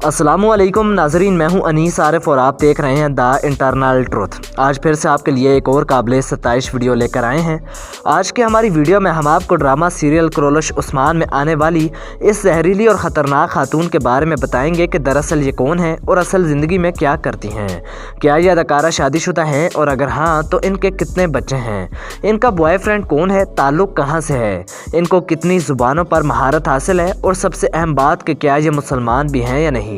अस्सलामुअलैकुम नाजरीन, मैं हूं अनीस आरिफ और आप देख रहे हैं द इंटरनल ट्रुथ। आज फिर से आपके लिए एक और काबिल सताइश वीडियो लेकर आए हैं। आज की हमारी वीडियो में हम आपको ड्रामा सीरियल कुरोलश उस्मान में आने वाली इस जहरीली और ख़तरनाक खातून के बारे में बताएंगे कि दरअसल ये कौन है और असल ज़िंदगी में क्या करती हैं। क्या ये अदाकारा शादीशुदा हैं और अगर हाँ तो इनके कितने बच्चे हैं, इनका बॉयफ्रेंड कौन है, ताल्लुक़ कहाँ से है, इनको कितनी ज़ुबानों पर महारत हासिल है और सबसे अहम बात कि क्या ये मुसलमान भी हैं या नहीं।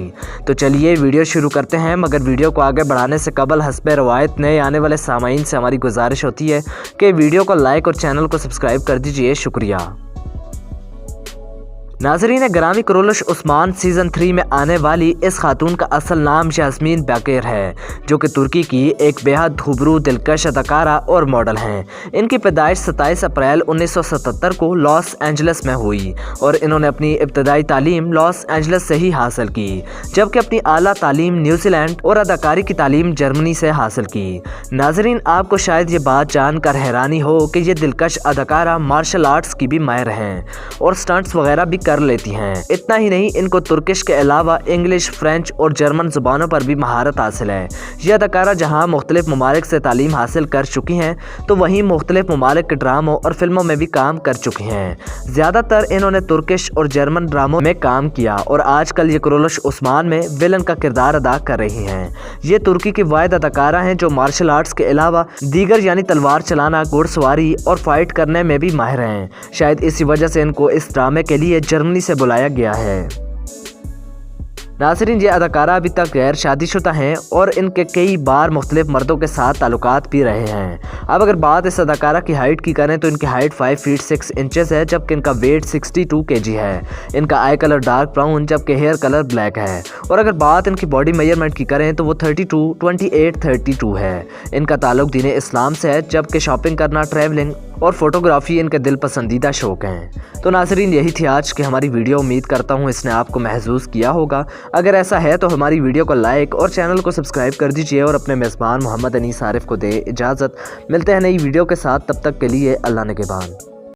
तो चलिए वीडियो शुरू करते हैं, मगर वीडियो को आगे बढ़ाने से कबल हस्बे रवायत नए आने वाले सामाईन से हमारी गुजारिश होती है कि वीडियो को लाइक और चैनल को सब्सक्राइब कर दीजिए। शुक्रिया। नाजरीन ग्रामी, कुरोलश उस्मान सीज़न 3 में आने वाली इस खातून का असल नाम यास्मीन बाकेर है, जो कि तुर्की की एक बेहद खूबरू दिलकश अदाकारा और मॉडल हैं। इनकी पैदाइश 27 अप्रैल 1977 को लॉस एंजलिस में हुई और इन्होंने अपनी इब्तदाई तालीम लॉस एंजलिस से ही हासिल की, जबकि अपनी आला तालीम न्यूजीलैंड और अदाकारी की तालीम जर्मनी से हासिल की। नाजरीन, आपको शायद ये बात जानकर हैरानी हो कि ये दिलकश अदाकारा मार्शल आर्ट्स की भी माहिर हैं और स्टंट्स वगैरह भी कर लेती हैं। इतना ही नहीं, इनको तुर्किश के अलावा इंग्लिश, फ्रेंच और जर्मन जुबानों पर भी महारत हासिल है। यह अदाकारा जहां मुख्तलिफ ममालिक से तालीम हासिल कर चुकी हैं, तो वहीं मुख्तलिफ ममालिक के ड्रामों और फिल्मों में भी काम कर चुकी हैं। ज़्यादातर इन्होंने तुर्किश और जर्मन ड्रामों में काम किया और आजकल ये कुरोलश उस्मान में विलन का किरदार अदा कर रही हैं। ये तुर्की की वाहिद अदाकारा हैं जो मार्शल आर्ट्स के अलावा दीगर यानी तलवार चलाना, घुड़सवारी और फाइट करने में भी माहिर हैं। शायद इसी वजह से इनको इस ड्रामे के लिए जर्मनी से बुलाया गया है। नाज़रीन, ये अदाकारा अभी तक गैर शादीशुदा हैं और इनके कई बार मुख्तलिफ मर्दों के साथ ताल्लुकात भी रहे हैं। अब अगर बात इस अदाकारा की हाइट की करें तो इनकी हाइट 5 फीट 6 इंचेस है, जबकि इनका वेट 62 kg है। इनका आई कलर डार्क ब्राउन जबकि हेयर कलर ब्लैक है। और अगर बात इनकी बॉडी मेजरमेंट की करें तो वो 28-32 है। इनका ताल्लुक दीन इस्लाम से है, जबकि शॉपिंग करना, ट्रैवलिंग और फोटोग्राफी इनके दिल पसंदीदा शौक़ हैं। तो नाज़रीन, यही थी आज की हमारी वीडियो। उम्मीद करता हूँ इसने आपको महसूस किया होगा। अगर ऐसा है तो हमारी वीडियो को लाइक और चैनल को सब्सक्राइब कर दीजिए और अपने मेज़बान मोहम्मद अनीस आरिफ को दे इजाज़त। मिलते हैं नई वीडियो के साथ, तब तक के लिए अल्लाह निगहबान।